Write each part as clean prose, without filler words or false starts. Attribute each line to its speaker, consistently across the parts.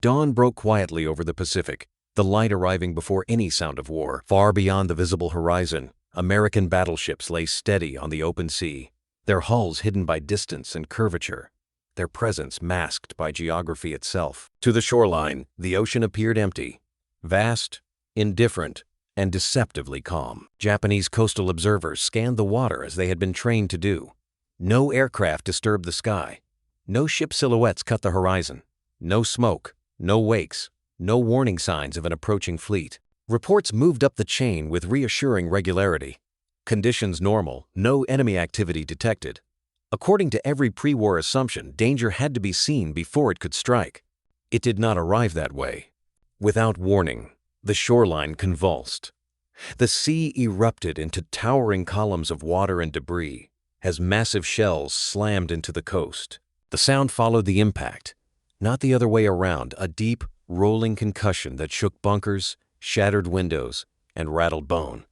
Speaker 1: Dawn broke quietly over the Pacific, the light arriving before any sound of war. Far beyond the visible horizon, American battleships lay steady on the open sea, their hulls hidden by distance and curvature, their presence masked by geography itself. To the shoreline, the ocean appeared empty, vast, indifferent, and deceptively calm. Japanese coastal observers scanned the water as they had been trained to do. No aircraft disturbed the sky. No ship silhouettes cut the horizon. No smoke, no wakes, no warning signs of an approaching fleet. Reports moved up the chain with reassuring regularity. Conditions normal, no enemy activity detected. According to every pre-war assumption, danger had to be seen before it could strike. It did not arrive that way. Without warning, the shoreline convulsed. The sea erupted into towering columns of water and debris as massive shells slammed into the coast. The sound followed the impact, not the other way around, a deep, rolling concussion that shook bunkers, shattered windows, and rattled bone.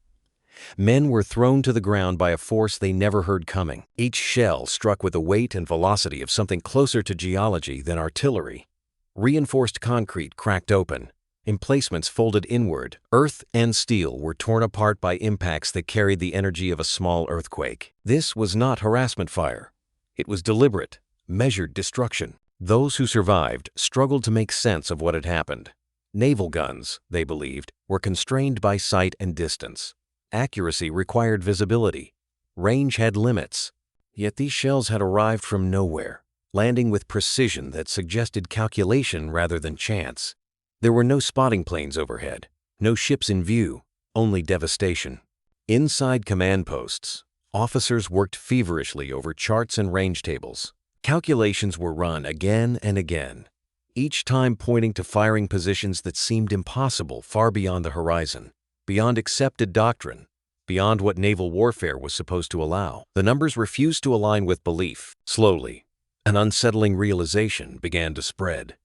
Speaker 1: Men were thrown to the ground by a force they never heard coming. Each shell struck with the weight and velocity of something closer to geology than artillery. Reinforced concrete cracked open. Emplacements folded inward. Earth and steel were torn apart by impacts that carried the energy of a small earthquake. This was not harassment fire. It was deliberate, measured destruction. Those who survived struggled to make sense of what had happened. Naval guns, they believed, were constrained by sight and distance. Accuracy required visibility. Range had limits. Yet these shells had arrived from nowhere, landing with precision that suggested calculation rather than chance. There were no spotting planes overhead, no ships in view, only devastation. Inside command posts, officers worked feverishly over charts and range tables. Calculations were run again and again, each time pointing to firing positions that seemed impossible far beyond the horizon, beyond accepted doctrine, beyond what naval warfare was supposed to allow. The numbers refused to align with belief. Slowly, an unsettling realization began to spread.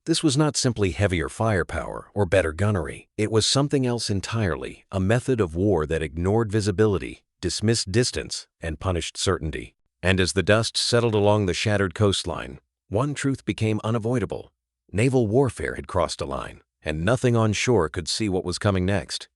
Speaker 1: This was not simply heavier firepower or better gunnery. It was something else entirely, a method of war that ignored visibility, dismissed distance, and punished certainty. And as the dust settled along the shattered coastline, one truth became unavoidable. Naval warfare had crossed a line, and nothing on shore could see what was coming next.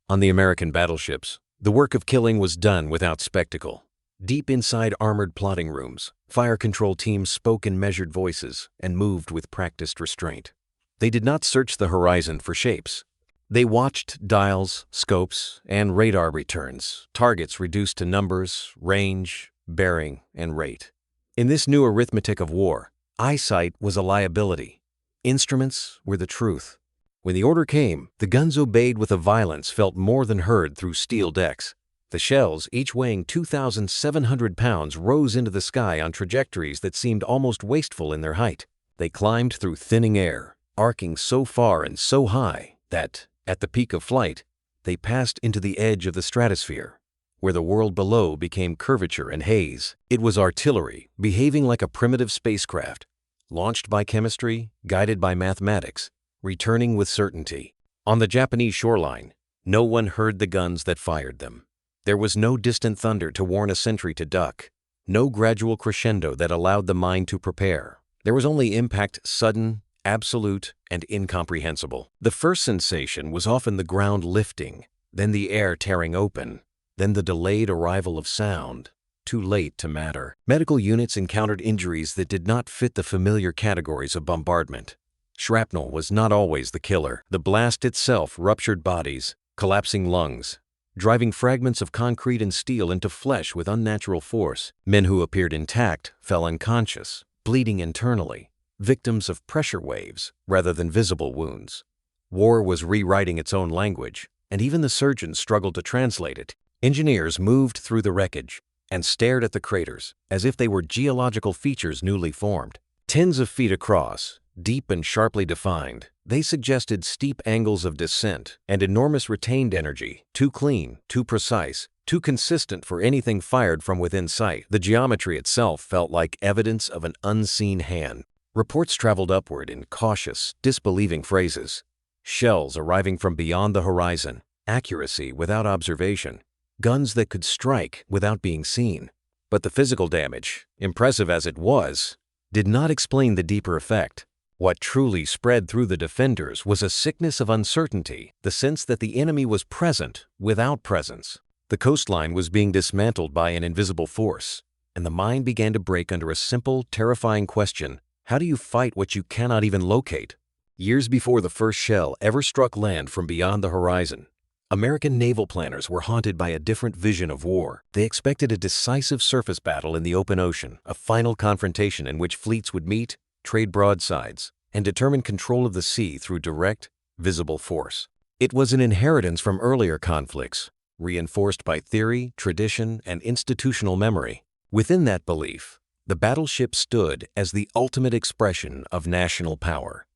Speaker 1: On the American battleships, the work of killing was done without spectacle. Deep inside armored plotting rooms, fire control teams spoke in measured voices and moved with practiced restraint. They did not search the horizon for shapes. They watched dials, scopes, and radar returns, targets reduced to numbers, range, bearing, and rate. In this new arithmetic of war, eyesight was a liability. Instruments were the truth. When the order came, the guns obeyed with a violence felt more than heard through steel decks. The shells, each weighing 2,700 pounds, rose into the sky on trajectories that seemed almost wasteful in their height. They climbed through thinning air, arcing so far and so high that, at the peak of flight, they passed into the edge of the stratosphere, where the world below became curvature and haze. It was artillery, behaving like a primitive spacecraft, launched by chemistry, guided by mathematics, returning with certainty. On the Japanese shoreline, no one heard the guns that fired them. There was no distant thunder to warn a sentry to duck, no gradual crescendo that allowed the mind to prepare. There was only impact, sudden, absolute, and incomprehensible. The first sensation was often the ground lifting, then the air tearing open, then the delayed arrival of sound, too late to matter. Medical units encountered injuries that did not fit the familiar categories of bombardment. Shrapnel was not always the killer. The blast itself ruptured bodies, collapsing lungs, driving fragments of concrete and steel into flesh with unnatural force. Men who appeared intact fell unconscious, bleeding internally, victims of pressure waves rather than visible wounds. War was rewriting its own language, and even the surgeons struggled to translate it. Engineers moved through the wreckage and stared at the craters as if they were geological features newly formed. Tens of feet across, deep and sharply defined, they suggested steep angles of descent and enormous retained energy, too clean, too precise, too consistent for anything fired from within sight. The geometry itself felt like evidence of an unseen hand. Reports traveled upward in cautious, disbelieving phrases. Shells arriving from beyond the horizon, accuracy without observation, guns that could strike without being seen. But the physical damage, impressive as it was, did not explain the deeper effect. What truly spread through the defenders was a sickness of uncertainty, the sense that the enemy was present without presence. The coastline was being dismantled by an invisible force, and the mind began to break under a simple, terrifying question: how do you fight what you cannot even locate? Years before the first shell ever struck land from beyond the horizon, American naval planners were haunted by a different vision of war. They expected a decisive surface battle in the open ocean, a final confrontation in which fleets would meet, trade broadsides, and determine control of the sea through direct, visible force. It was an inheritance from earlier conflicts, reinforced by theory, tradition, and institutional memory. Within that belief, the battleship stood as the ultimate expression of national power.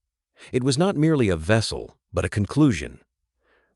Speaker 1: It was not merely a vessel, but a conclusion.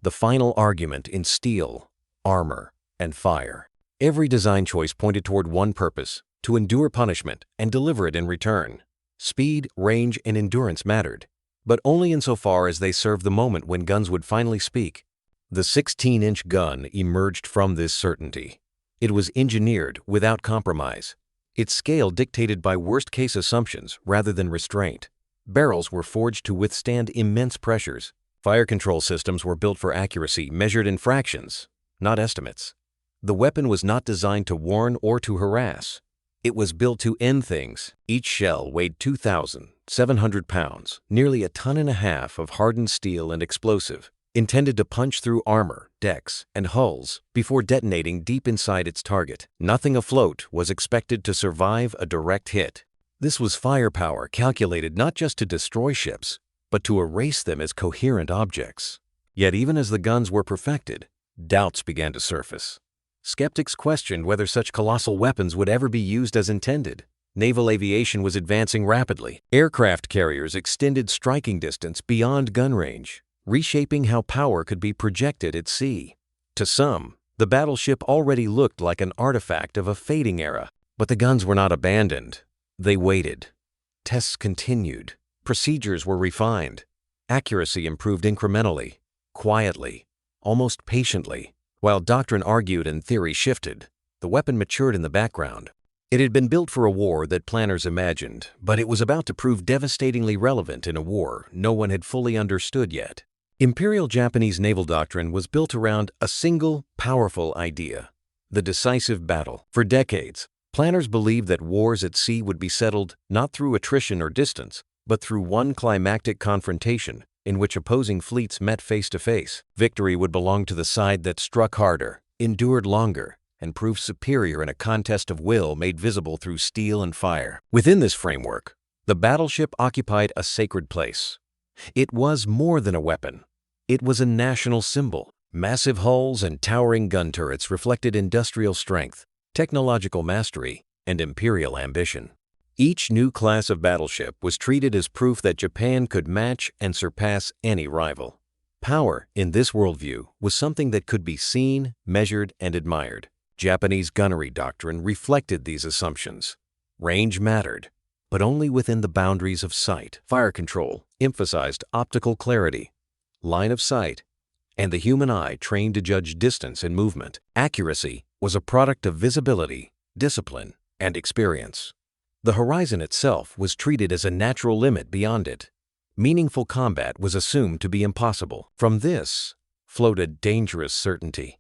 Speaker 1: The final argument in steel, armor, and fire. Every design choice pointed toward one purpose: to endure punishment and deliver it in return. Speed, range, and endurance mattered, but only insofar as they served the moment when guns would finally speak. The 16-inch gun emerged from this certainty. It was engineered without compromise, its scale dictated by worst-case assumptions rather than restraint. Barrels were forged to withstand immense pressures. Fire control systems were built for accuracy, measured in fractions, not estimates. The weapon was not designed to warn or to harass. It was built to end things. Each shell weighed 2,700 pounds, nearly 1.5 tons of hardened steel and explosive, intended to punch through armor, decks, and hulls before detonating deep inside its target. Nothing afloat was expected to survive a direct hit. This was firepower calculated not just to destroy ships, but to erase them as coherent objects. Yet even as the guns were perfected, doubts began to surface. Skeptics questioned whether such colossal weapons would ever be used as intended. Naval aviation was advancing rapidly. Aircraft carriers extended striking distance beyond gun range, reshaping how power could be projected at sea. To some, the battleship already looked like an artifact of a fading era. But the guns were not abandoned. They waited. Tests continued. Procedures were refined. Accuracy improved incrementally, quietly, almost patiently. While doctrine argued and theory shifted, the weapon matured in the background. It had been built for a war that planners imagined, but it was about to prove devastatingly relevant in a war no one had fully understood yet. Imperial Japanese naval doctrine was built around a single, powerful idea: the decisive battle. For decades, planners believed that wars at sea would be settled not through attrition or distance, but through one climactic confrontation in which opposing fleets met face to face. Victory would belong to the side that struck harder, endured longer, and proved superior in a contest of will made visible through steel and fire. Within this framework, the battleship occupied a sacred place. It was more than a weapon. It was a national symbol. Massive hulls and towering gun turrets reflected industrial strength, technological mastery, and imperial ambition. Each new class of battleship was treated as proof that Japan could match and surpass any rival. Power, in this worldview, was something that could be seen, measured, and admired. Japanese gunnery doctrine reflected these assumptions. Range mattered, but only within the boundaries of sight. Fire control emphasized optical clarity, line of sight, and the human eye trained to judge distance and movement. Accuracy was a product of visibility, discipline, and experience. The horizon itself was treated as a natural limit beyond it. Meaningful combat was assumed to be impossible. From this flowed a dangerous certainty.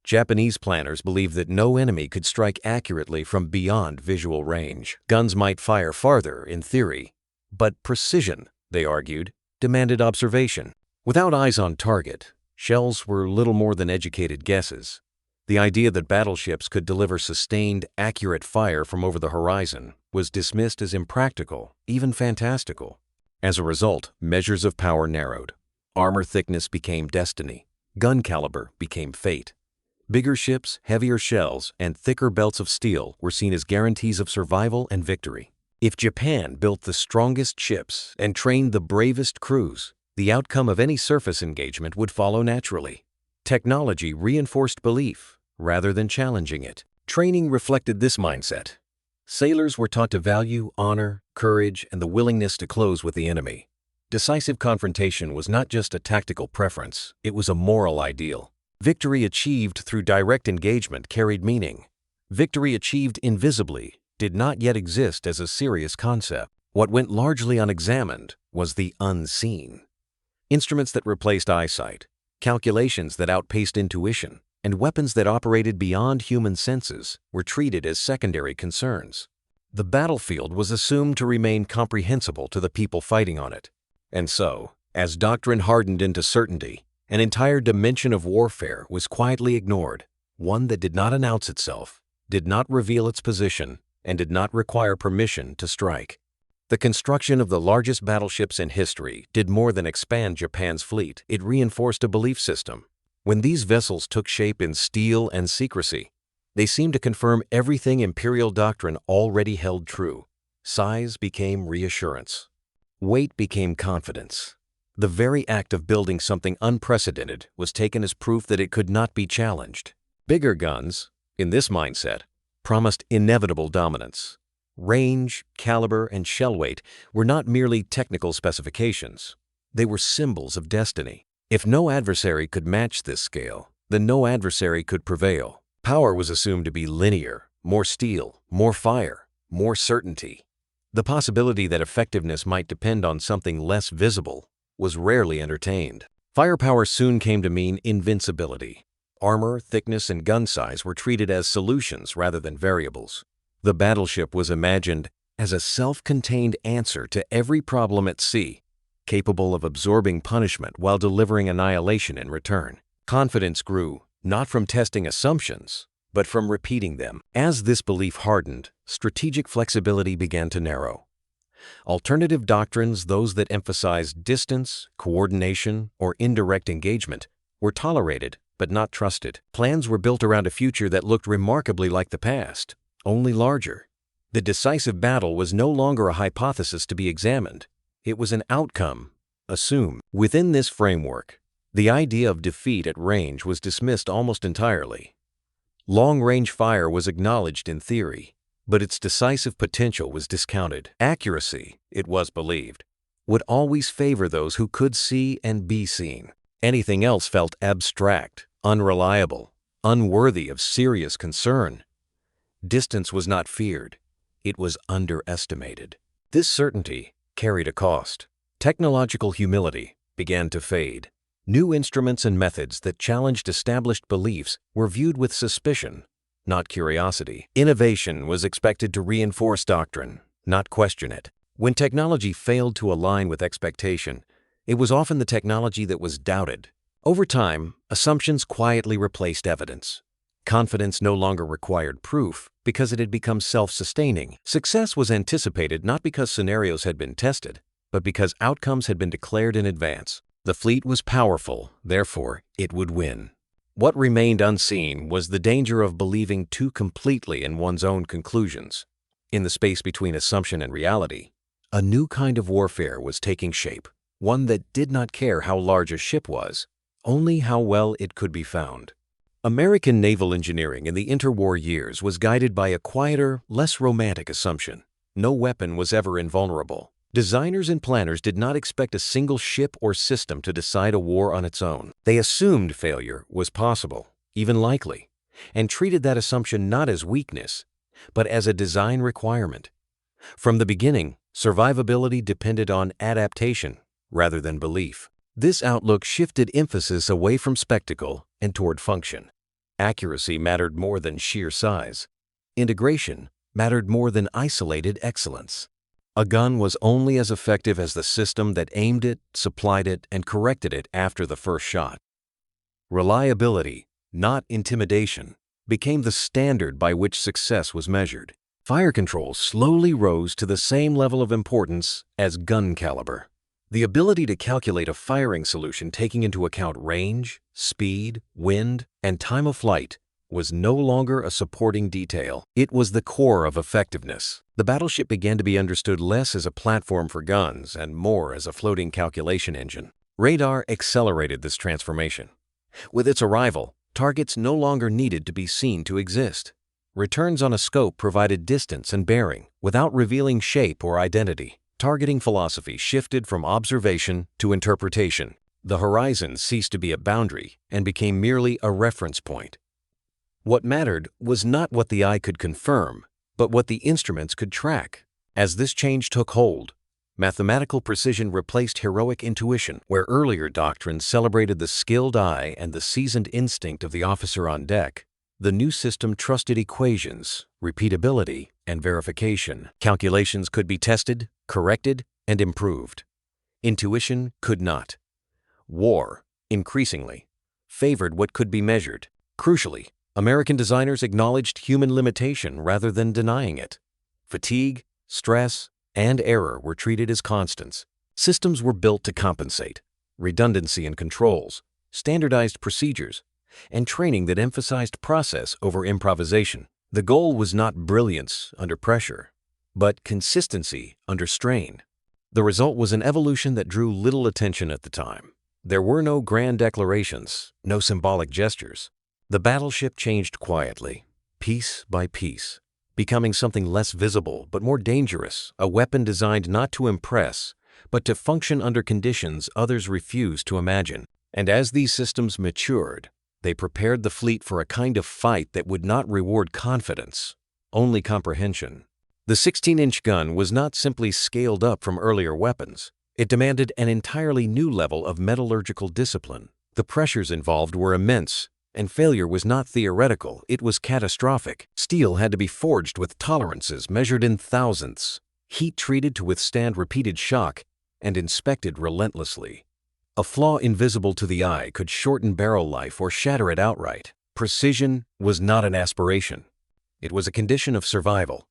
Speaker 1: Japanese planners believed that no enemy could strike accurately from beyond visual range. Guns might fire farther, in theory, but precision, they argued, demanded observation. Without eyes on target, shells were little more than educated guesses. The idea that battleships could deliver sustained, accurate fire from over the horizon was dismissed as impractical, even fantastical. As a result, measures of power narrowed. Armor thickness became destiny. Gun caliber became fate. Bigger ships, heavier shells, and thicker belts of steel were seen as guarantees of survival and victory. If Japan built the strongest ships and trained the bravest crews, the outcome of any surface engagement would follow naturally. Technology reinforced belief rather than challenging it. Training reflected this mindset. Sailors were taught to value honor, courage, and the willingness to close with the enemy. Decisive confrontation was not just a tactical preference, it was a moral ideal. Victory achieved through direct engagement carried meaning. Victory achieved invisibly did not yet exist as a serious concept. What went largely unexamined was the unseen. Instruments that replaced eyesight, calculations that outpaced intuition, and weapons that operated beyond human senses were treated as secondary concerns. The battlefield was assumed to remain comprehensible to the people fighting on it. And so, as doctrine hardened into certainty, an entire dimension of warfare was quietly ignored, one that did not announce itself, did not reveal its position, and did not require permission to strike. The construction of the largest battleships in history did more than expand Japan's fleet. It reinforced a belief system. When these vessels took shape in steel and secrecy, they seemed to confirm everything imperial doctrine already held true. Size became reassurance. Weight became confidence. The very act of building something unprecedented was taken as proof that it could not be challenged. Bigger guns, in this mindset, promised inevitable dominance. Range, caliber, and shell weight were not merely technical specifications. They were symbols of destiny. If no adversary could match this scale, then no adversary could prevail. Power was assumed to be linear, more steel, more fire, more certainty. The possibility that effectiveness might depend on something less visible was rarely entertained. Firepower soon came to mean invincibility. Armor, thickness, and gun size were treated as solutions rather than variables. The battleship was imagined as a self-contained answer to every problem at sea, capable of absorbing punishment while delivering annihilation in return. Confidence grew, not from testing assumptions, but from repeating them. As this belief hardened, strategic flexibility began to narrow. Alternative doctrines, those that emphasized distance, coordination, or indirect engagement, were tolerated but not trusted. Plans were built around a future that looked remarkably like the past, only larger. The decisive battle was no longer a hypothesis to be examined. It was an outcome, assumed. Within this framework, the idea of defeat at range was dismissed almost entirely. Long-range fire was acknowledged in theory, but its decisive potential was discounted. Accuracy, it was believed, would always favor those who could see and be seen. Anything else felt abstract, unreliable, unworthy of serious concern. Distance was not feared, it was underestimated. This certainty carried a cost. Technological humility began to fade. New instruments and methods that challenged established beliefs were viewed with suspicion, not curiosity. Innovation was expected to reinforce doctrine, not question it. When technology failed to align with expectation, it was often the technology that was doubted. Over time, assumptions quietly replaced evidence. Confidence no longer required proof because it had become self-sustaining. Success was anticipated not because scenarios had been tested, but because outcomes had been declared in advance. The fleet was powerful, therefore it would win. What remained unseen was the danger of believing too completely in one's own conclusions. In the space between assumption and reality, a new kind of warfare was taking shape, one that did not care how large a ship was, only how well it could be found. American naval engineering in the interwar years was guided by a quieter, less romantic assumption. No weapon was ever invulnerable. Designers and planners did not expect a single ship or system to decide a war on its own. They assumed failure was possible, even likely, and treated that assumption not as weakness, but as a design requirement. From the beginning, survivability depended on adaptation rather than belief. This outlook shifted emphasis away from spectacle and toward function. Accuracy mattered more than sheer size. Integration mattered more than isolated excellence. A gun was only as effective as the system that aimed it, supplied it, and corrected it after the first shot. Reliability, not intimidation, became the standard by which success was measured. Fire control slowly rose to the same level of importance as gun caliber. The ability to calculate a firing solution taking into account range, speed, wind, and time of flight was no longer a supporting detail. It was the core of effectiveness. The battleship began to be understood less as a platform for guns and more as a floating calculation engine. Radar accelerated this transformation. With its arrival, targets no longer needed to be seen to exist. Returns on a scope provided distance and bearing without revealing shape or identity. Targeting philosophy shifted from observation to interpretation. The horizon ceased to be a boundary and became merely a reference point. What mattered was not what the eye could confirm, but what the instruments could track. As this change took hold, mathematical precision replaced heroic intuition. Where earlier doctrines celebrated the skilled eye and the seasoned instinct of the officer on deck, the new system trusted equations, repeatability, and verification. Calculations could be tested, corrected, and improved. Intuition could not. War, increasingly, favored what could be measured. Crucially, American designers acknowledged human limitation rather than denying it. Fatigue, stress, and error were treated as constants. Systems were built to compensate. Redundancy in controls, standardized procedures, and training that emphasized process over improvisation. The goal was not brilliance under pressure, but consistency under strain. The result was an evolution that drew little attention at the time. There were no grand declarations, no symbolic gestures. The battleship changed quietly, piece by piece, becoming something less visible but more dangerous, a weapon designed not to impress, but to function under conditions others refused to imagine. And as these systems matured, they prepared the fleet for a kind of fight that would not reward confidence, only comprehension. The 16-inch gun was not simply scaled up from earlier weapons. It demanded an entirely new level of metallurgical discipline. The pressures involved were immense, and failure was not theoretical, it was catastrophic. Steel had to be forged with tolerances measured in thousandths, heat treated to withstand repeated shock, and inspected relentlessly. A flaw invisible to the eye could shorten barrel life or shatter it outright. Precision was not an aspiration. It was a condition of survival.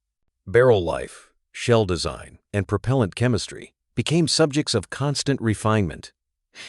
Speaker 1: Barrel life, shell design, and propellant chemistry became subjects of constant refinement.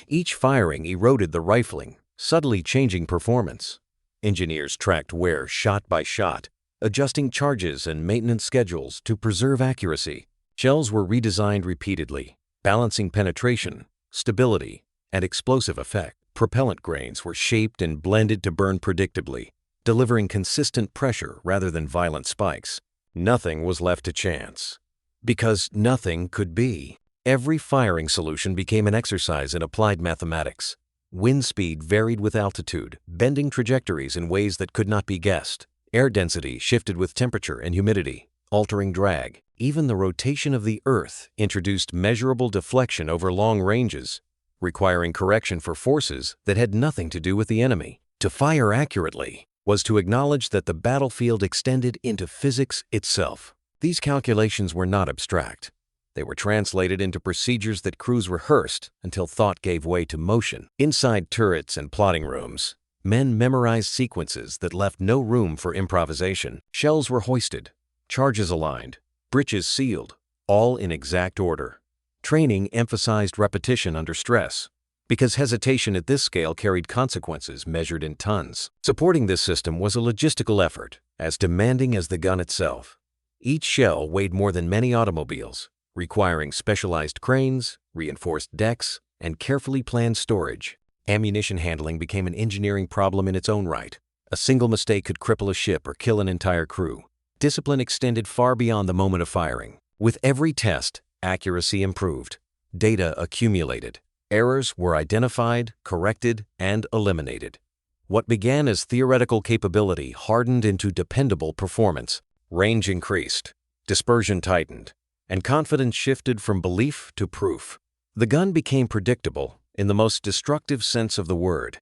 Speaker 1: Each firing eroded the rifling, subtly changing performance. Engineers tracked wear shot by shot, adjusting charges and maintenance schedules to preserve accuracy. Shells were redesigned repeatedly, balancing penetration, stability, and explosive effect. Propellant grains were shaped and blended to burn predictably, delivering consistent pressure rather than violent spikes. Nothing was left to chance, because nothing could be. Every firing solution became an exercise in applied mathematics. Wind speed varied with altitude, bending trajectories in ways that could not be guessed. Air density shifted with temperature and humidity, altering drag. Even the rotation of the Earth introduced measurable deflection over long ranges, requiring correction for forces that had nothing to do with the enemy. To fire accurately was to acknowledge that the battlefield extended into physics itself. These calculations were not abstract. They were translated into procedures that crews rehearsed until thought gave way to motion. Inside turrets and plotting rooms, men memorized sequences that left no room for improvisation. Shells were hoisted, charges aligned, breaches sealed, all in exact order. Training emphasized repetition under stress, because hesitation at this scale carried consequences measured in tons. Supporting this system was a logistical effort, as demanding as the gun itself. Each shell weighed more than many automobiles, requiring specialized cranes, reinforced decks, and carefully planned storage. Ammunition handling became an engineering problem in its own right. A single mistake could cripple a ship or kill an entire crew. Discipline extended far beyond the moment of firing. With every test, accuracy improved. Data accumulated. Errors were identified, corrected, and eliminated. What began as theoretical capability hardened into dependable performance. Range increased, dispersion tightened, and confidence shifted from belief to proof. The gun became predictable in the most destructive sense of the word.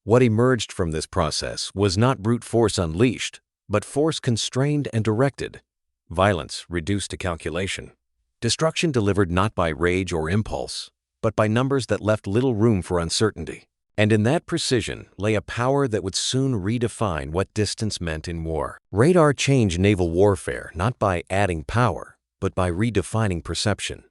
Speaker 1: What emerged from this process was not brute force unleashed, but force constrained and directed. Violence reduced to calculation. Destruction delivered not by rage or impulse, but by numbers that left little room for uncertainty. And in that precision lay a power that would soon redefine what distance meant in war. Radar changed naval warfare not by adding power, but by redefining perception.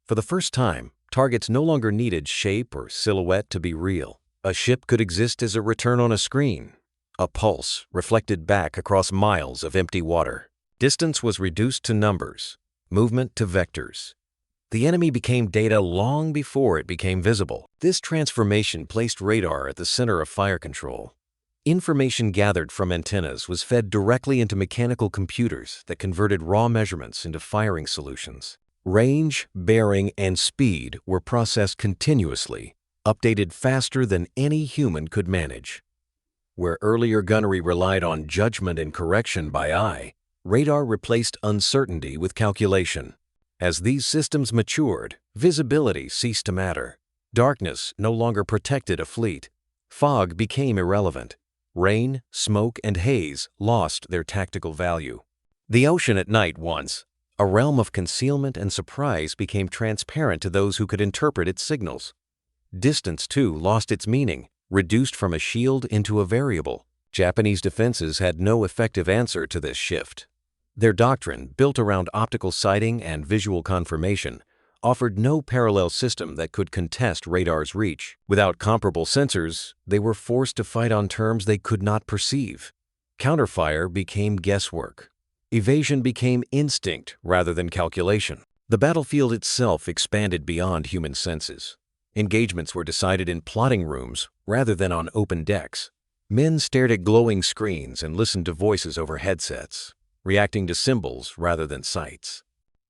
Speaker 1: For the first time, targets no longer needed shape or silhouette to be real. A ship could exist as a return on a screen, a pulse reflected back across miles of empty water. Distance was reduced to numbers, movement to vectors. The enemy became data long before it became visible. This transformation placed radar at the center of fire control. Information gathered from antennas was fed directly into mechanical computers that converted raw measurements into firing solutions. Range, bearing, and speed were processed continuously, updated faster than any human could manage. Where earlier gunnery relied on judgment and correction by eye, radar replaced uncertainty with calculation. As these systems matured, visibility ceased to matter. Darkness no longer protected a fleet. Fog became irrelevant. Rain, smoke, and haze lost their tactical value. The ocean at night once, a realm of concealment and surprise, became transparent to those who could interpret its signals. Distance, too, lost its meaning, reduced from a shield into a variable. Japanese defenses had no effective answer to this shift. Their doctrine, built around optical sighting and visual confirmation, offered no parallel system that could contest radar's reach. Without comparable sensors, they were forced to fight on terms they could not perceive. Counterfire became guesswork. Evasion became instinct rather than calculation. The battlefield itself expanded beyond human senses. Engagements were decided in plotting rooms rather than on open decks. Men stared at glowing screens and listened to voices over headsets, reacting to symbols rather than sights.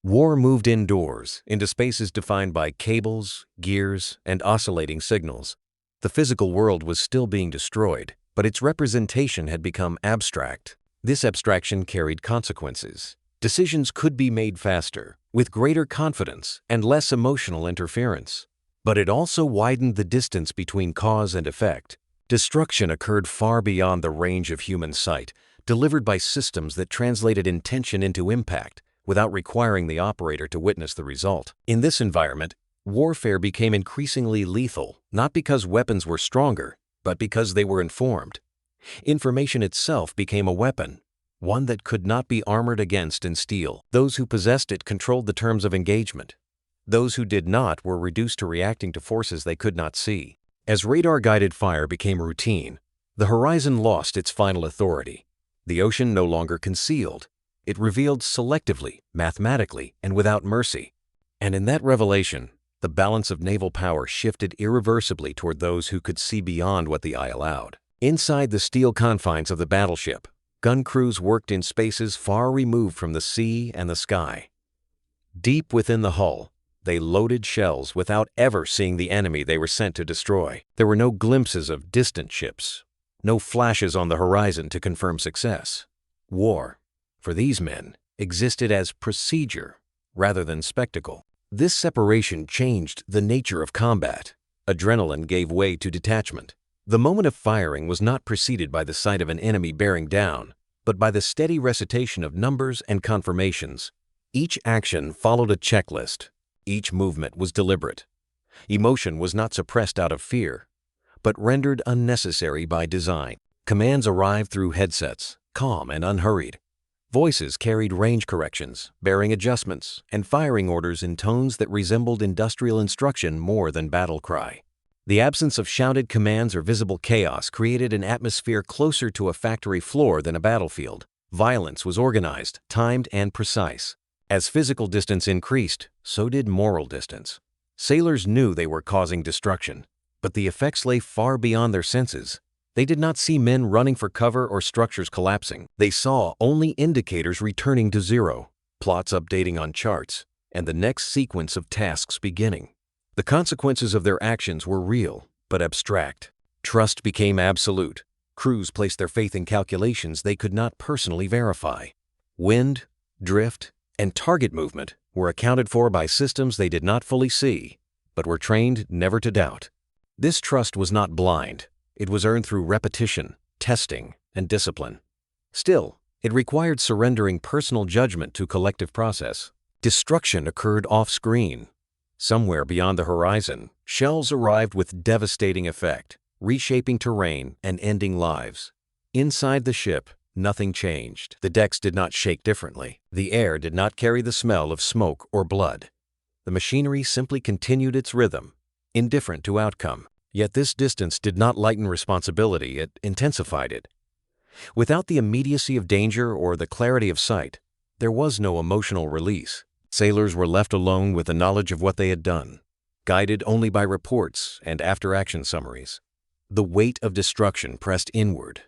Speaker 1: War moved indoors, into spaces defined by cables, gears, and oscillating signals. The physical world was still being destroyed, but its representation had become abstract. This abstraction carried consequences. Decisions could be made faster, with greater confidence and less emotional interference. But it also widened the distance between cause and effect. Destruction occurred far beyond the range of human sight, delivered by systems that translated intention into impact, without requiring the operator to witness the result. In this environment, warfare became increasingly lethal, not because weapons were stronger, but because they were informed. Information itself became a weapon, one that could not be armored against in steel. Those who possessed it controlled the terms of engagement. Those who did not were reduced to reacting to forces they could not see. As radar-guided fire became routine, the horizon lost its final authority. The ocean no longer concealed. It revealed selectively, mathematically, and without mercy. And in that revelation, the balance of naval power shifted irreversibly toward those who could see beyond what the eye allowed. Inside the steel confines of the battleship, gun crews worked in spaces far removed from the sea and the sky. Deep within the hull, they loaded shells without ever seeing the enemy they were sent to destroy. There were no glimpses of distant ships, no flashes on the horizon to confirm success. War, for these men, existed as procedure rather than spectacle. This separation changed the nature of combat. Adrenaline gave way to detachment. The moment of firing was not preceded by the sight of an enemy bearing down, but by the steady recitation of numbers and confirmations. Each action followed a checklist. Each movement was deliberate. Emotion was not suppressed out of fear, but rendered unnecessary by design. Commands arrived through headsets, calm and unhurried. Voices carried range corrections, bearing adjustments, and firing orders in tones that resembled industrial instruction more than battle cry. The absence of shouted commands or visible chaos created an atmosphere closer to a factory floor than a battlefield. Violence was organized, timed, and precise. As physical distance increased, so did moral distance. Sailors knew they were causing destruction, but the effects lay far beyond their senses. They did not see men running for cover or structures collapsing. They saw only indicators returning to zero, plots updating on charts, and the next sequence of tasks beginning. The consequences of their actions were real, but abstract. Trust became absolute. Crews placed their faith in calculations they could not personally verify. Wind, drift, and target movement were accounted for by systems they did not fully see, but were trained never to doubt. This trust was not blind. It was earned through repetition, testing, and discipline. Still, it required surrendering personal judgment to collective process. Destruction occurred off-screen. Somewhere beyond the horizon, shells arrived with devastating effect, reshaping terrain and ending lives. Inside the ship, nothing changed. The decks did not shake differently. The air did not carry the smell of smoke or blood. The machinery simply continued its rhythm, indifferent to outcome. Yet this distance did not lighten responsibility, it intensified it. Without the immediacy of danger or the clarity of sight, there was no emotional release. Sailors were left alone with the knowledge of what they had done, guided only by reports and after-action summaries. The weight of destruction pressed inward,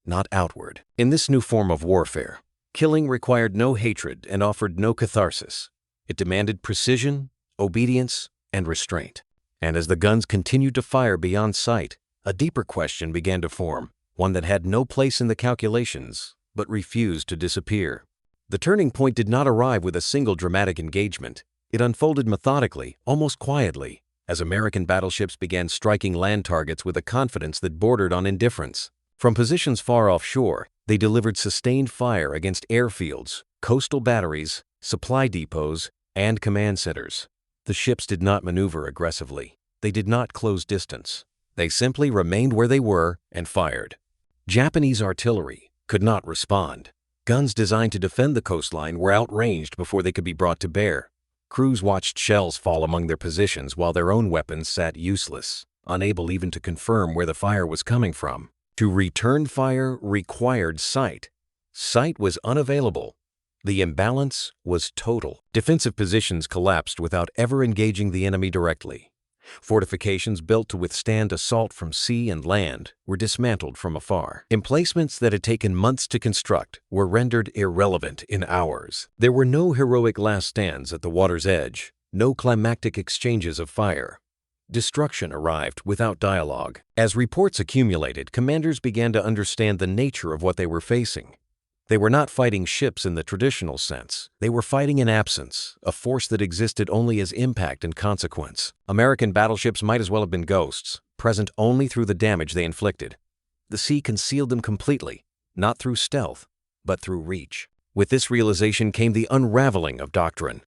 Speaker 1: not outward. In this new form of warfare, killing required no hatred and offered no catharsis. It demanded precision, obedience, and restraint. And as the guns continued to fire beyond sight, a deeper question began to form, one that had no place in the calculations, but refused to disappear. The turning point did not arrive with a single dramatic engagement. It unfolded methodically, almost quietly, as American battleships began striking land targets with a confidence that bordered on indifference. From positions far offshore, they delivered sustained fire against airfields, coastal batteries, supply depots, and command centers. The ships did not maneuver aggressively. They did not close distance. They simply remained where they were and fired. Japanese artillery could not respond. Guns designed to defend the coastline were outranged before they could be brought to bear. Crews watched shells fall among their positions while their own weapons sat useless, unable even to confirm where the fire was coming from. To return fire required sight. Sight was unavailable. The imbalance was total. Defensive positions collapsed without ever engaging the enemy directly. Fortifications built to withstand assault from sea and land were dismantled from afar. Emplacements that had taken months to construct were rendered irrelevant in hours. There were no heroic last stands at the water's edge, no climactic exchanges of fire. Destruction arrived without dialogue. As reports accumulated, commanders began to understand the nature of what they were facing. They were not fighting ships in the traditional sense. They were fighting an absence, a force that existed only as impact and consequence. American battleships might as well have been ghosts, present only through the damage they inflicted. The sea concealed them completely, not through stealth, but through reach. With this realization came the unraveling of doctrine.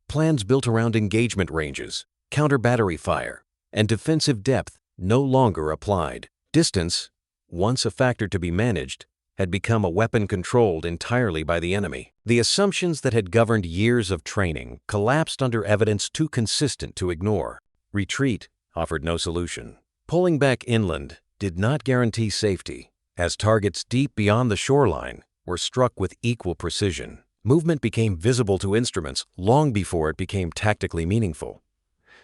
Speaker 1: Plans built around engagement ranges, counter-battery fire, and defensive depth no longer applied. Distance, once a factor to be managed, had become a weapon controlled entirely by the enemy. The assumptions that had governed years of training collapsed under evidence too consistent to ignore. Retreat offered no solution. Pulling back inland did not guarantee safety, as targets deep beyond the shoreline were struck with equal precision. Movement became visible to instruments long before it became tactically meaningful.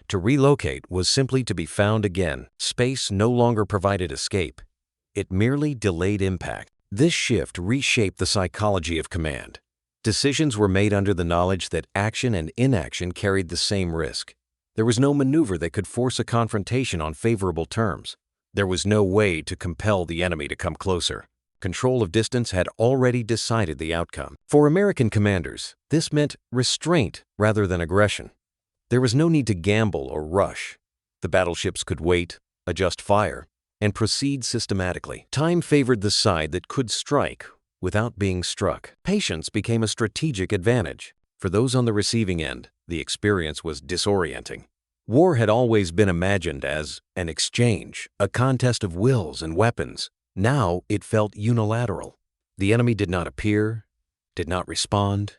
Speaker 1: To relocate was simply to be found again. Space no longer provided escape. It merely delayed impact. This shift reshaped the psychology of command. Decisions were made under the knowledge that action and inaction carried the same risk. There was no maneuver that could force a confrontation on favorable terms. There was no way to compel the enemy to come closer. Control of distance had already decided the outcome. For American commanders, this meant restraint rather than aggression. There was no need to gamble or rush. The battleships could wait, adjust fire, and proceed systematically. Time favored the side that could strike without being struck. Patience became a strategic advantage. For those on the receiving end, the experience was disorienting. War had always been imagined as an exchange, a contest of wills and weapons. Now it felt unilateral. The enemy did not appear, did not respond,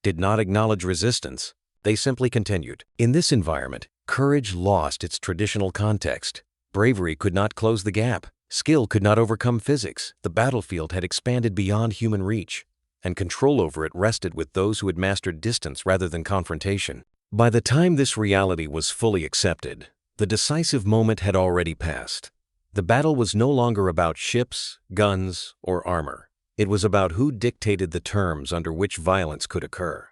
Speaker 1: did not acknowledge resistance. They simply continued. In this environment, courage lost its traditional context. Bravery could not close the gap. Skill could not overcome physics. The battlefield had expanded beyond human reach, and control over it rested with those who had mastered distance rather than confrontation. By the time this reality was fully accepted, the decisive moment had already passed. The battle was no longer about ships, guns, or armor. It was about who dictated the terms under which violence could occur.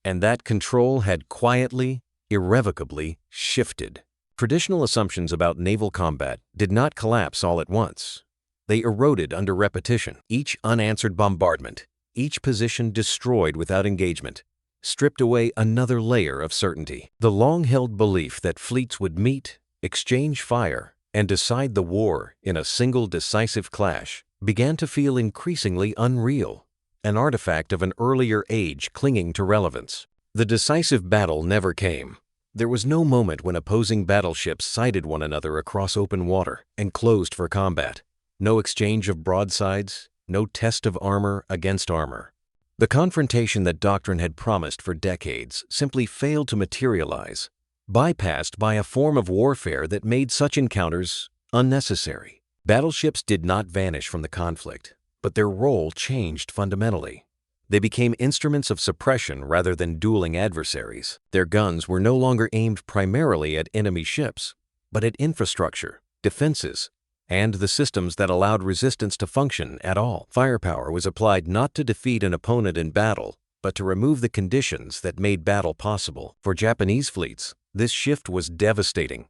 Speaker 1: And that control had quietly, irrevocably shifted. Traditional assumptions about naval combat did not collapse all at once. They eroded under repetition. Each unanswered bombardment, each position destroyed without engagement, stripped away another layer of certainty. The long-held belief that fleets would meet, exchange fire, and decide the war in a single decisive clash began to feel increasingly unreal, an artifact of an earlier age clinging to relevance. The decisive battle never came. There was no moment when opposing battleships sighted one another across open water and closed for combat. No exchange of broadsides, no test of armor against armor. The confrontation that Doctrine had promised for decades simply failed to materialize, bypassed by a form of warfare that made such encounters unnecessary. Battleships did not vanish from the conflict, but their role changed fundamentally. They became instruments of suppression rather than dueling adversaries. Their guns were no longer aimed primarily at enemy ships, but at infrastructure, defenses, and the systems that allowed resistance to function at all. Firepower was applied not to defeat an opponent in battle, but to remove the conditions that made battle possible. For Japanese fleets, this shift was devastating.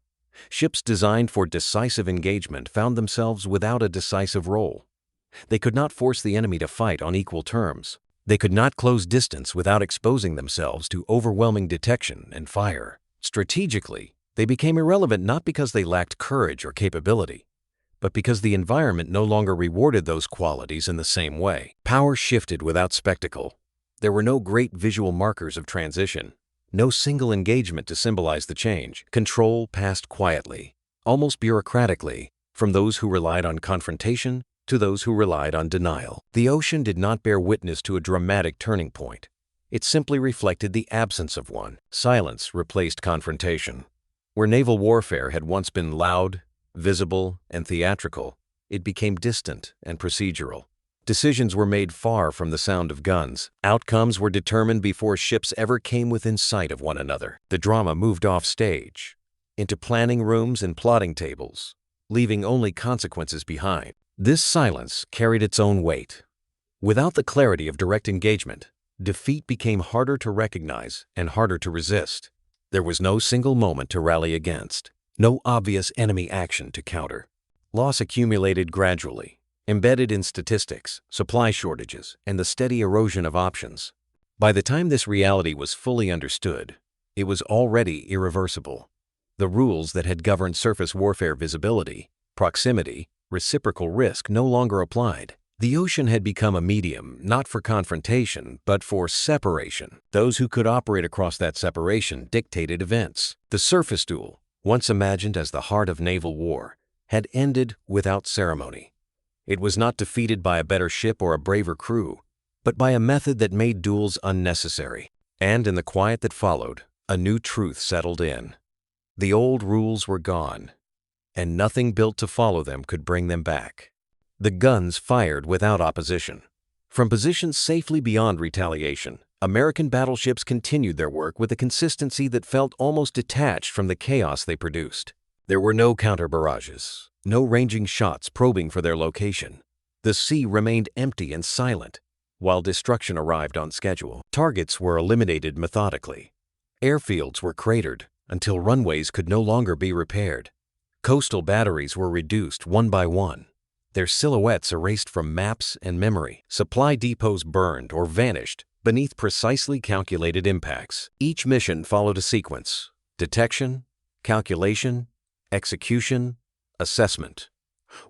Speaker 1: Ships designed for decisive engagement found themselves without a decisive role. They could not force the enemy to fight on equal terms. They could not close distance without exposing themselves to overwhelming detection and fire. Strategically, they became irrelevant not because they lacked courage or capability, but because the environment no longer rewarded those qualities in the same way. Power shifted without spectacle. There were no great visual markers of transition, no single engagement to symbolize the change. Control passed quietly, almost bureaucratically, from those who relied on confrontation to those who relied on denial. The ocean did not bear witness to a dramatic turning point. It simply reflected the absence of one. Silence replaced confrontation. Where naval warfare had once been loud, visible, and theatrical, it became distant and procedural. Decisions were made far from the sound of guns. Outcomes were determined before ships ever came within sight of one another. The drama moved off stage, into planning rooms and plotting tables, leaving only consequences behind. This silence carried its own weight. Without the clarity of direct engagement, defeat became harder to recognize and harder to resist. There was no single moment to rally against, no obvious enemy action to counter. Loss accumulated gradually, embedded in statistics, supply shortages, and the steady erosion of options. By the time this reality was fully understood, it was already irreversible. The rules that had governed surface warfare visibility, proximity, reciprocal risk no longer applied. The ocean had become a medium not for confrontation, but for separation. Those who could operate across that separation dictated events. The surface duel, once imagined as the heart of naval war, had ended without ceremony. It was not defeated by a better ship or a braver crew, but by a method that made duels unnecessary. And in the quiet that followed, a new truth settled in. The old rules were gone, and nothing built to follow them could bring them back. The guns fired without opposition. From positions safely beyond retaliation, American battleships continued their work with a consistency that felt almost detached from the chaos they produced. There were no counter barrages, no ranging shots probing for their location. The sea remained empty and silent, while destruction arrived on schedule. Targets were eliminated methodically. Airfields were cratered until runways could no longer be repaired. Coastal batteries were reduced one by one, their silhouettes erased from maps and memory. Supply depots burned or vanished beneath precisely calculated impacts. Each mission followed a sequence: detection, calculation, execution, assessment.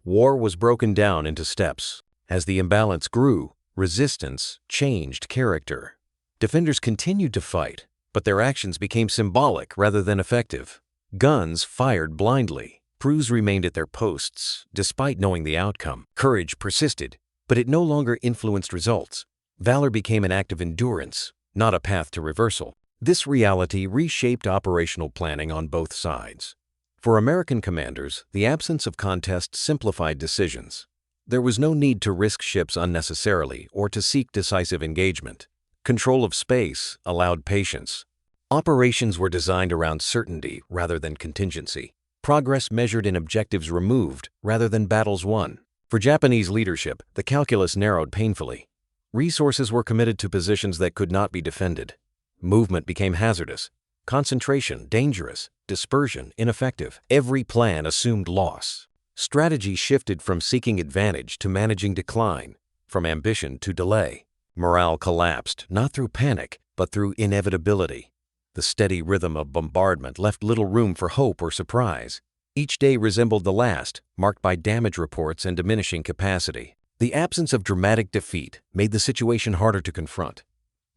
Speaker 1: War was broken down into steps. As the imbalance grew, resistance changed character. Defenders continued to fight, but their actions became symbolic rather than effective. Guns fired blindly. Crews remained at their posts, despite knowing the outcome. Courage persisted, but it no longer influenced results. Valor became an act of endurance, not a path to reversal. This reality reshaped operational planning on both sides. For American commanders, the absence of contest simplified decisions. There was no need to risk ships unnecessarily or to seek decisive engagement. Control of space allowed patience. Operations were designed around certainty rather than contingency. Progress measured in objectives removed rather than battles won. For Japanese leadership, the calculus narrowed painfully. Resources were committed to positions that could not be defended. Movement became hazardous. Concentration dangerous. Dispersion ineffective. Every plan assumed loss. Strategy shifted from seeking advantage to managing decline, from ambition to delay. Morale collapsed, not through panic, but through inevitability. The steady rhythm of bombardment left little room for hope or surprise. Each day resembled the last, marked by damage reports and diminishing capacity. The absence of dramatic defeat made the situation harder to confront.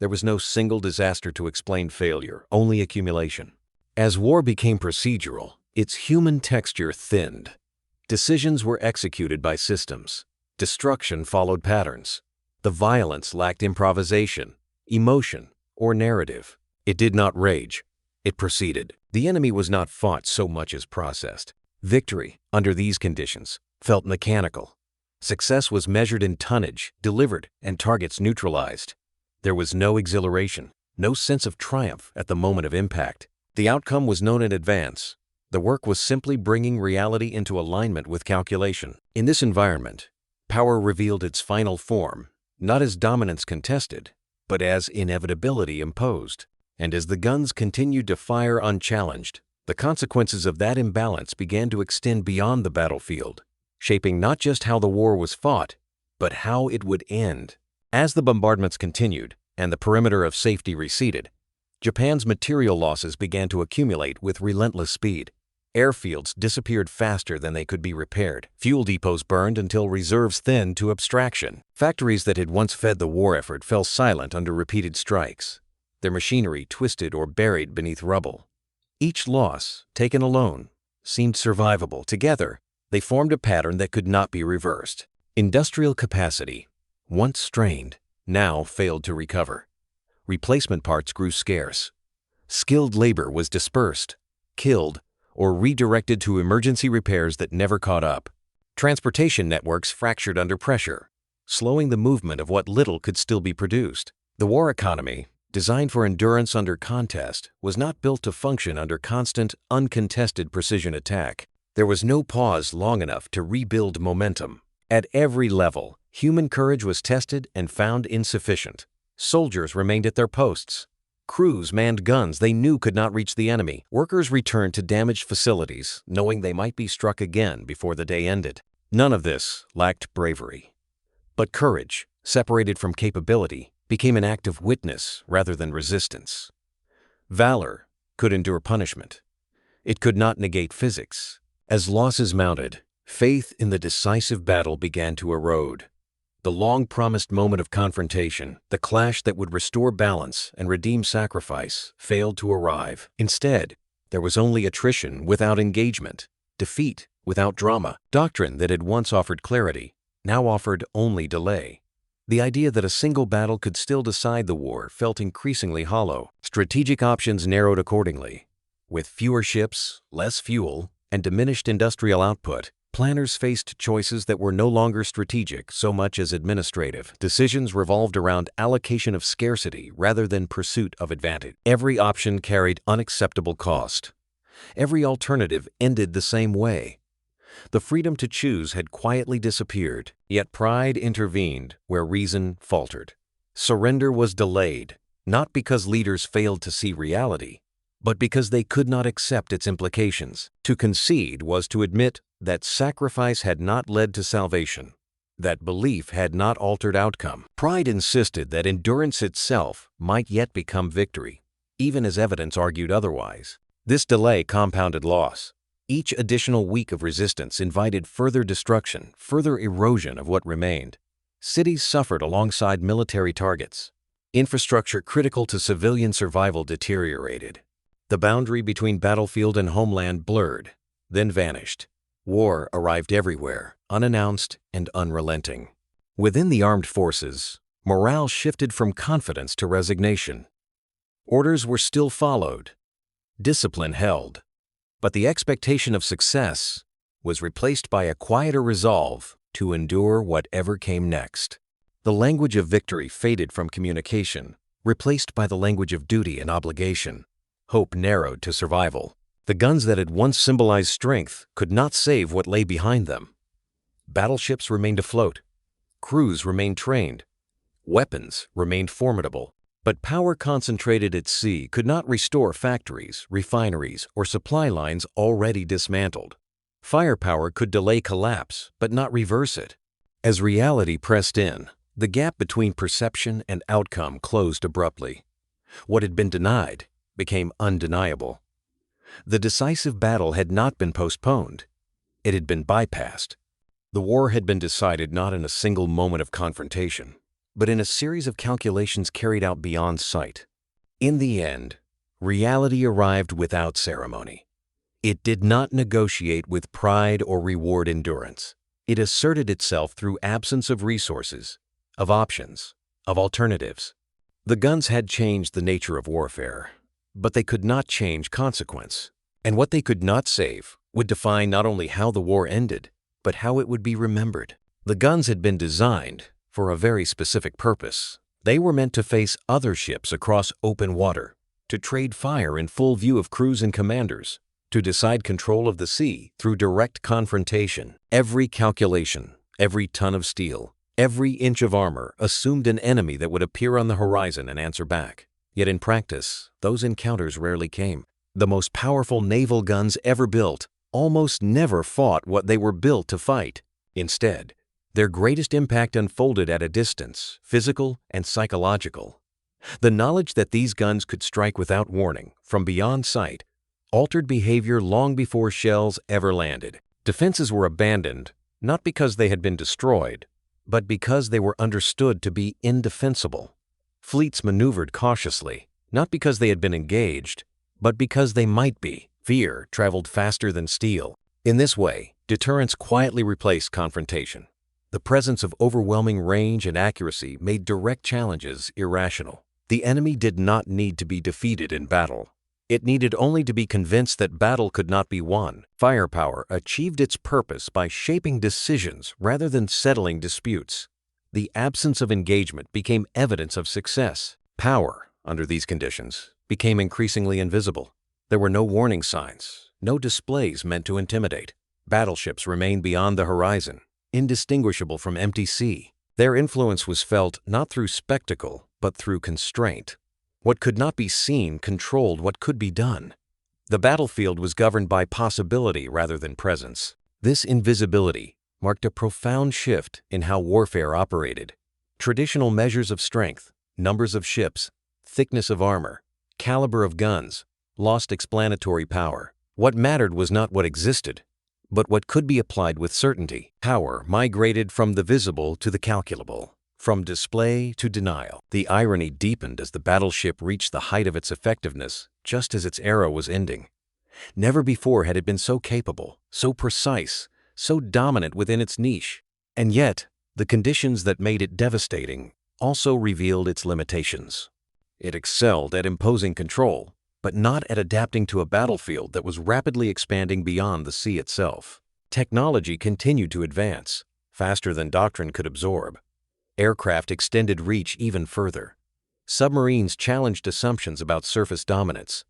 Speaker 1: There was no single disaster to explain failure, only accumulation. As war became procedural, its human texture thinned. Decisions were executed by systems. Destruction followed patterns. The violence lacked improvisation, emotion, or narrative. It did not rage. It proceeded. The enemy was not fought so much as processed. Victory, under these conditions, felt mechanical. Success was measured in tonnage, delivered, and targets neutralized. There was no exhilaration, no sense of triumph at the moment of impact. The outcome was known in advance. The work was simply bringing reality into alignment with calculation. In this environment, power revealed its final form, not as dominance contested, but as inevitability imposed. And as the guns continued to fire unchallenged, the consequences of that imbalance began to extend beyond the battlefield, shaping not just how the war was fought, but how it would end. As the bombardments continued and the perimeter of safety receded, Japan's material losses began to accumulate with relentless speed. Airfields disappeared faster than they could be repaired. Fuel depots burned until reserves thinned to abstraction. Factories that had once fed the war effort fell silent under repeated strikes, their machinery twisted or buried beneath rubble. Each loss, taken alone, seemed survivable. Together, they formed a pattern that could not be reversed. Industrial capacity, once strained, now failed to recover. Replacement parts grew scarce. Skilled labor was dispersed, killed, or redirected to emergency repairs that never caught up. Transportation networks fractured under pressure, slowing the movement of what little could still be produced. The war economy, designed for endurance under contest, was not built to function under constant, uncontested precision attack. There was no pause long enough to rebuild momentum. At every level, human courage was tested and found insufficient. Soldiers remained at their posts. Crews manned guns they knew could not reach the enemy. Workers returned to damaged facilities, knowing they might be struck again before the day ended. None of this lacked bravery. But courage, separated from capability, became an act of witness rather than resistance. Valor could endure punishment. It could not negate physics. As losses mounted, faith in the decisive battle began to erode. The long-promised moment of confrontation, the clash that would restore balance and redeem sacrifice, failed to arrive. Instead, there was only attrition without engagement, defeat without drama. Doctrine that had once offered clarity now offered only delay. The idea that a single battle could still decide the war felt increasingly hollow. Strategic options narrowed accordingly. With fewer ships, less fuel, and diminished industrial output, planners faced choices that were no longer strategic so much as administrative. Decisions revolved around allocation of scarcity rather than pursuit of advantage. Every option carried unacceptable cost. Every alternative ended the same way. The freedom to choose had quietly disappeared, yet pride intervened where reason faltered. Surrender was delayed, not because leaders failed to see reality, but because they could not accept its implications. To concede was to admit that sacrifice had not led to salvation, that belief had not altered outcome. Pride insisted that endurance itself might yet become victory, even as evidence argued otherwise. This delay compounded loss. Each additional week of resistance invited further destruction, further erosion of what remained. Cities suffered alongside military targets. Infrastructure critical to civilian survival deteriorated. The boundary between battlefield and homeland blurred, then vanished. War arrived everywhere, unannounced and unrelenting. Within the armed forces, morale shifted from confidence to resignation. Orders were still followed. Discipline held. But the expectation of success was replaced by a quieter resolve to endure whatever came next. The language of victory faded from communication, replaced by the language of duty and obligation. Hope narrowed to survival. The guns that had once symbolized strength could not save what lay behind them. Battleships remained afloat. Crews remained trained. Weapons remained formidable. But power concentrated at sea could not restore factories, refineries, or supply lines already dismantled. Firepower could delay collapse, but not reverse it. As reality pressed in, the gap between perception and outcome closed abruptly. What had been denied became undeniable. The decisive battle had not been postponed. It had been bypassed. The war had been decided not in a single moment of confrontation, but in a series of calculations carried out beyond sight. In the end, reality arrived without ceremony. It did not negotiate with pride or reward endurance. It asserted itself through absence of resources, of options, of alternatives. The guns had changed the nature of warfare, but they could not change consequence. And what they could not save would define not only how the war ended, but how it would be remembered. The guns had been designed for a very specific purpose. They were meant to face other ships across open water, to trade fire in full view of crews and commanders, to decide control of the sea through direct confrontation. Every calculation, every ton of steel, every inch of armor assumed an enemy that would appear on the horizon and answer back. Yet in practice, those encounters rarely came. The most powerful naval guns ever built almost never fought what they were built to fight. Instead, Their greatest impact unfolded at a distance, physical and psychological. The knowledge that these guns could strike without warning, from beyond sight, altered behavior long before shells ever landed. Defenses were abandoned, not because they had been destroyed, but because they were understood to be indefensible. Fleets maneuvered cautiously, not because they had been engaged, but because they might be. Fear traveled faster than steel. In this way, deterrence quietly replaced confrontation. The presence of overwhelming range and accuracy made direct challenges irrational. The enemy did not need to be defeated in battle. It needed only to be convinced that battle could not be won. Firepower achieved its purpose by shaping decisions rather than settling disputes. The absence of engagement became evidence of success. Power, under these conditions, became increasingly invisible. There were no warning signs, no displays meant to intimidate. Battleships remained beyond the horizon, indistinguishable from empty sea. Their influence was felt not through spectacle, but through constraint. What could not be seen controlled what could be done. The battlefield was governed by possibility rather than presence. This invisibility marked a profound shift in how warfare operated. Traditional measures of strength, numbers of ships, thickness of armor, caliber of guns, lost explanatory power. What mattered was not what existed, but what could be applied with certainty. Power migrated from the visible to the calculable, from display to denial. The irony deepened as the battleship reached the height of its effectiveness, just as its era was ending. Never before had it been so capable, so precise, so dominant within its niche. And yet, the conditions that made it devastating also revealed its limitations. It excelled at imposing control, but not at adapting to a battlefield that was rapidly expanding beyond the sea itself. Technology continued to advance, faster than Doctrine could absorb. Aircraft extended reach even further. Submarines challenged assumptions about surface dominance.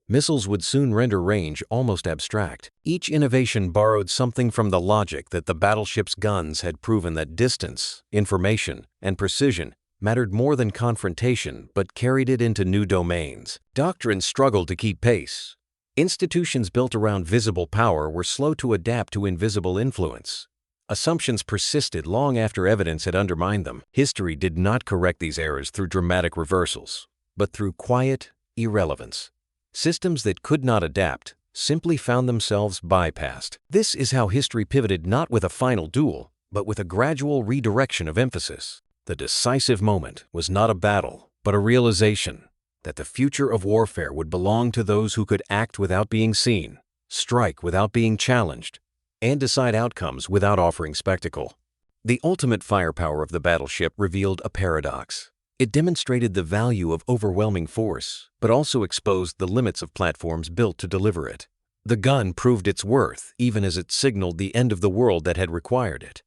Speaker 1: Missiles would soon render range almost abstract. Each innovation borrowed something from the logic that the battleship's guns had proven that distance, information, and precision mattered more than confrontation, but carried it into new domains. Doctrine struggled to keep pace. Institutions built around visible power were slow to adapt to invisible influence. Assumptions persisted long after evidence had undermined them. History did not correct these errors through dramatic reversals, but through quiet irrelevance. Systems that could not adapt simply found themselves bypassed. This is how history pivoted, not with a final duel, but with a gradual redirection of emphasis. The decisive moment was not a battle, but a realization that the future of warfare would belong to those who could act without being seen, strike without being challenged, and decide outcomes without offering spectacle. The ultimate firepower of the battleship revealed a paradox. It demonstrated the value of overwhelming force, but also exposed the limits of platforms built to deliver it. The gun proved its worth even as it signaled the end of the world that had required it.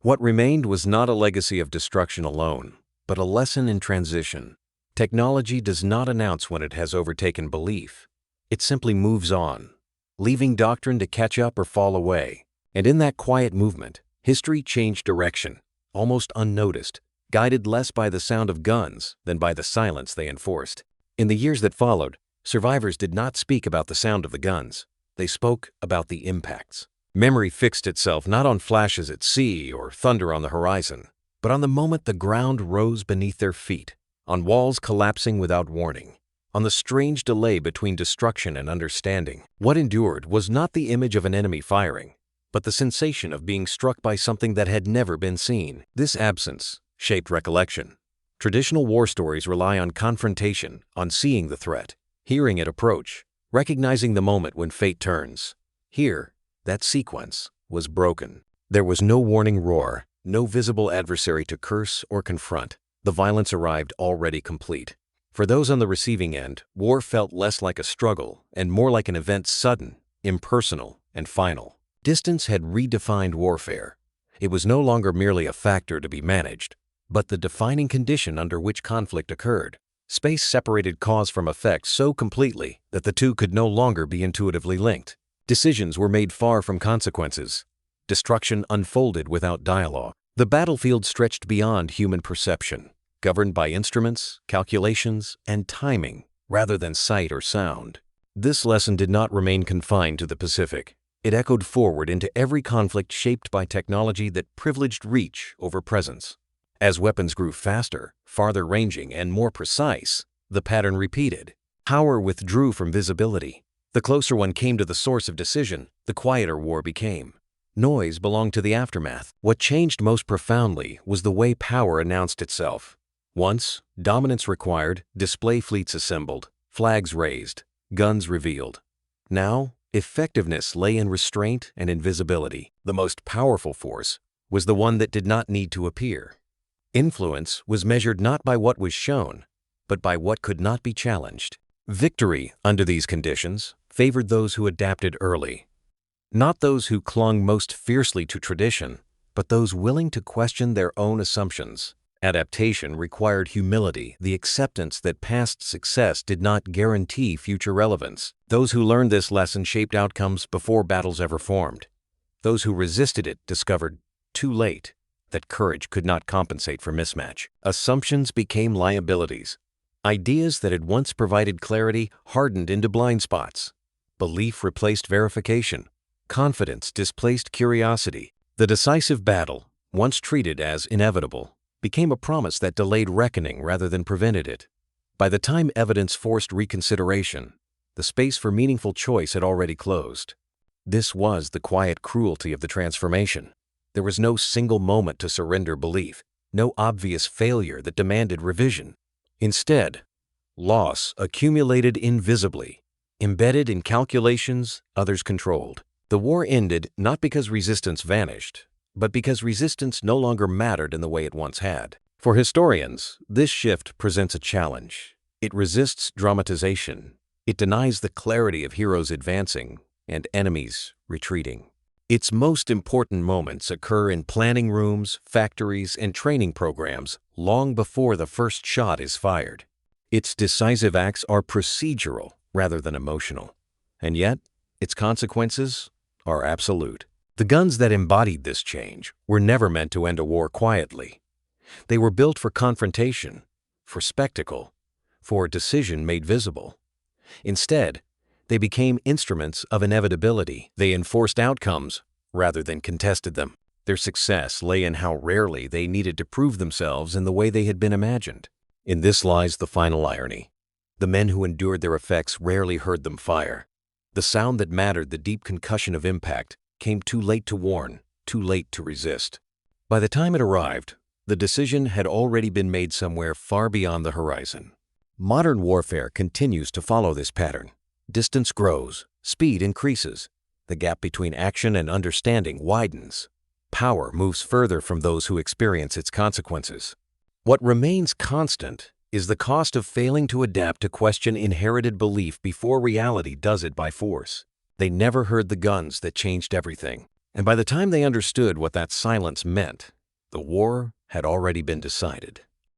Speaker 1: What remained was not a legacy of destruction alone, but a lesson in transition. Technology does not announce when it has overtaken belief. It simply moves on, leaving Doctrine to catch up or fall away. And in that quiet movement, history changed direction, almost unnoticed, guided less by the sound of guns than by the silence they enforced. In the years that followed, survivors did not speak about the sound of the guns. They spoke about the impacts. Memory fixed itself not on flashes at sea or thunder on the horizon, but on the moment the ground rose beneath their feet, on walls collapsing without warning, on the strange delay between destruction and understanding. What endured was not the image of an enemy firing, but the sensation of being struck by something that had never been seen. This absence shaped recollection. Traditional war stories rely on confrontation, on seeing the threat, hearing it approach, recognizing the moment when fate turns. Here, that sequence was broken. There was no warning roar, no visible adversary to curse or confront. The violence arrived already complete. For those on the receiving end, war felt less like a struggle and more like an event, sudden, impersonal, and final. Distance had redefined warfare. It was no longer merely a factor to be managed, but the defining condition under which conflict occurred. Space separated cause from effect so completely that the two could no longer be intuitively linked. Decisions were made far from consequences. Destruction unfolded without dialogue. The battlefield stretched beyond human perception, governed by instruments, calculations, and timing, rather than sight or sound. This lesson did not remain confined to the Pacific. It echoed forward into every conflict shaped by technology that privileged reach over presence. As weapons grew faster, farther ranging, and more precise, the pattern repeated. Power withdrew from visibility. The closer one came to the source of decision, the quieter war became. Noise belonged to the aftermath. What changed most profoundly was the way power announced itself. Once, dominance required display fleets assembled, flags raised, guns revealed. Now, effectiveness lay in restraint and invisibility. The most powerful force was the one that did not need to appear. Influence was measured not by what was shown, but by what could not be challenged. Victory, under these conditions, favored those who adapted early. Not those who clung most fiercely to tradition, but those willing to question their own assumptions. Adaptation required humility, the acceptance that past success did not guarantee future relevance. Those who learned this lesson shaped outcomes before battles ever formed. Those who resisted it discovered, too late, that courage could not compensate for mismatch. Assumptions became liabilities. Ideas that had once provided clarity hardened into blind spots. Belief replaced verification. Confidence displaced curiosity. The decisive battle, once treated as inevitable, became a promise that delayed reckoning rather than prevented it. By the time evidence forced reconsideration, the space for meaningful choice had already closed. This was the quiet cruelty of the transformation. There was no single moment to surrender belief, no obvious failure that demanded revision. Instead, loss accumulated invisibly, embedded in calculations others controlled. The war ended not because resistance vanished, but because resistance no longer mattered in the way it once had. For historians, this shift presents a challenge. It resists dramatization. It denies the clarity of heroes advancing and enemies retreating. Its most important moments occur in planning rooms, factories, and training programs long before the first shot is fired. Its decisive acts are procedural rather than emotional, and yet its consequences are absolute. The guns that embodied this change were never meant to end a war quietly. They were built for confrontation, for spectacle, for decision made visible. Instead, they became instruments of inevitability. They enforced outcomes rather than contested them. Their success lay in how rarely they needed to prove themselves in the way they had been imagined. In this lies the final irony. The men who endured their effects rarely heard them fire. The sound that mattered, the deep concussion of impact, came too late to warn, too late to resist. By the time it arrived, the decision had already been made somewhere far beyond the horizon. Modern warfare continues to follow this pattern. Distance grows, speed increases, the gap between action and understanding widens. Power moves further from those who experience its consequences. What remains constant is the cost of failing to adapt to question inherited belief before reality does it by force. They never heard the guns that changed everything, and by the time they understood what that silence meant, the war had already been decided.